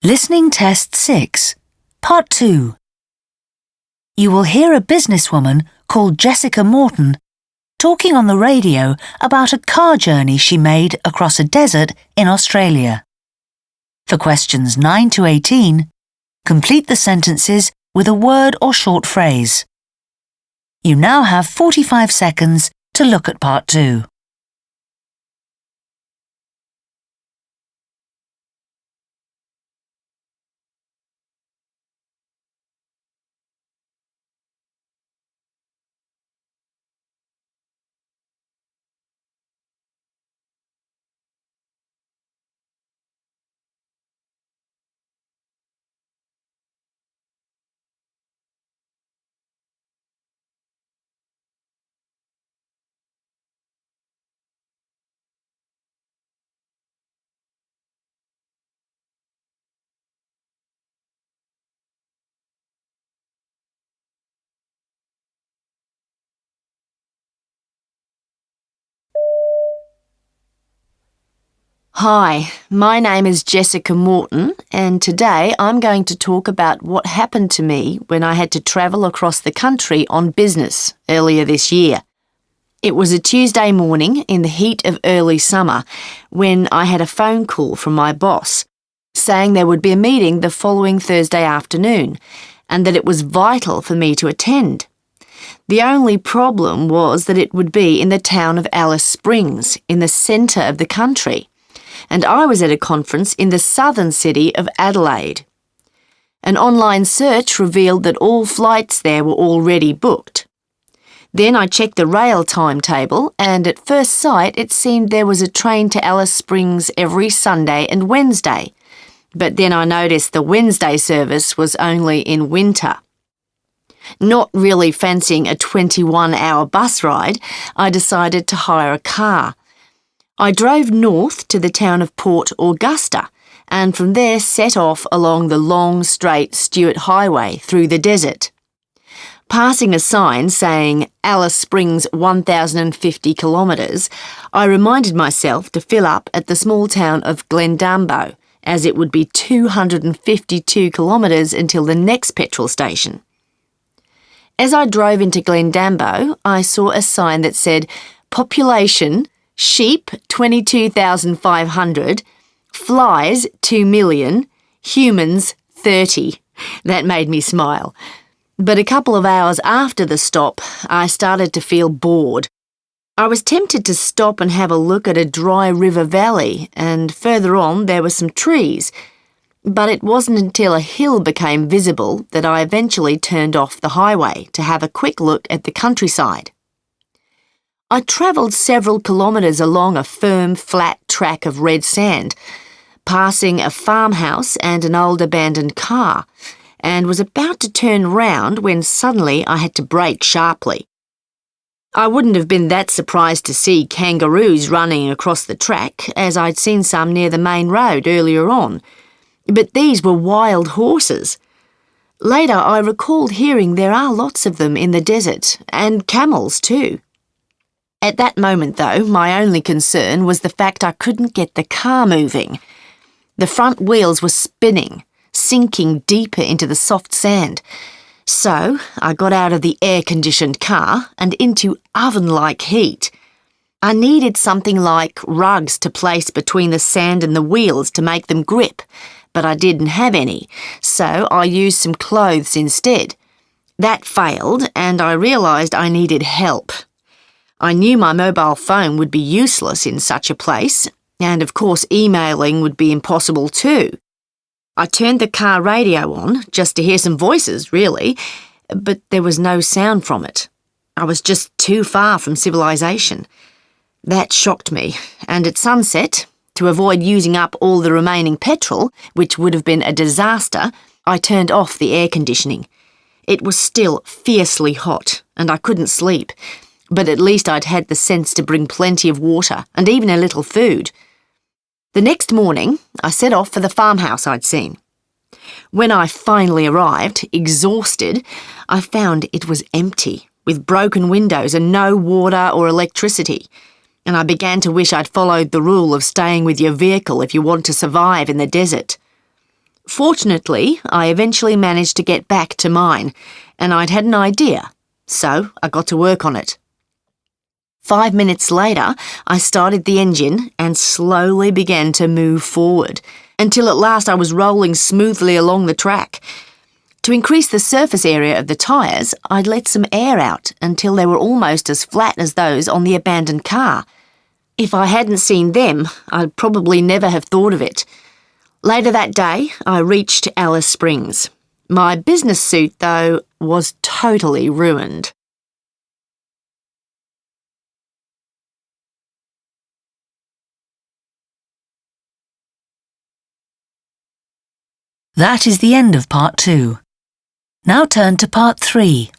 Listening Test 6, Part 2. You will hear a businesswoman called Jessica Morton talking on the radio about a car journey she made across a desert in Australia. For questions 9 to 18, complete the sentences with a word or short phrase. You now have 45 seconds to look at Part 2. Hi, my name is Jessica Morton, and today I'm going to talk about what happened to me when I had to travel across the country on business earlier this year. It was a Tuesday morning in the heat of early summer when I had a phone call from my boss saying there would be a meeting the following Thursday afternoon and that it was vital for me to attend. The only problem was that it would be in the town of Alice Springs, in the centre of the country, and I was at a conference in the southern city of Adelaide. An online search revealed that all flights there were already booked. Then I checked the rail timetable, and at first sight it seemed there was a train to Alice Springs every Sunday and Wednesday. But then I noticed the Wednesday service was only in winter. Not really fancying a 21-hour bus ride, I decided to hire a car. I drove north to the town of Port Augusta and from there set off along the long, straight Stuart Highway through the desert. Passing a sign saying Alice Springs 1,050 kilometres, I reminded myself to fill up at the small town of Glendambo, as it would be 252 kilometres until the next petrol station. As I drove into Glendambo, I saw a sign that said, population, sheep 22,500, flies 2 million, humans 30. That made me smile. But a couple of hours after the stop, I started to feel bored. I was tempted to stop and have a look at a dry river valley, and further on there were some trees. But it wasn't until a hill became visible that I eventually turned off the highway to have a quick look at the countryside. I travelled several kilometres along a firm, flat track of red sand, passing a farmhouse and an old abandoned car, and was about to turn round when suddenly I had to brake sharply. I wouldn't have been that surprised to see kangaroos running across the track, as I'd seen some near the main road earlier on, but these were wild horses. Later I recalled hearing there are lots of them in the desert, and camels too. At that moment, though, my only concern was the fact I couldn't get the car moving. The front wheels were spinning, sinking deeper into the soft sand. So I got out of the air-conditioned car and into oven-like heat. I needed something like rugs to place between the sand and the wheels to make them grip, but I didn't have any, so I used some clothes instead. That failed, and I realised I needed help. I knew my mobile phone would be useless in such a place, and of course emailing would be impossible too. I turned the car radio on, just to hear some voices, really, but there was no sound from it. I was just too far from civilization. That shocked me, and at sunset, to avoid using up all the remaining petrol, which would have been a disaster, I turned off the air conditioning. It was still fiercely hot, and I couldn't sleep. But at least I'd had the sense to bring plenty of water and even a little food. The next morning, I set off for the farmhouse I'd seen. When I finally arrived, exhausted, I found it was empty, with broken windows and no water or electricity, and I began to wish I'd followed the rule of staying with your vehicle if you want to survive in the desert. Fortunately, I eventually managed to get back to mine, and I'd had an idea, so I got to work on it. 5 minutes later, I started the engine and slowly began to move forward, until at last I was rolling smoothly along the track. To increase the surface area of the tyres, I'd let some air out until they were almost as flat as those on the abandoned car. If I hadn't seen them, I'd probably never have thought of it. Later that day, I reached Alice Springs. My business suit, though, was totally ruined. That is the end of part 2. Now turn to part 3.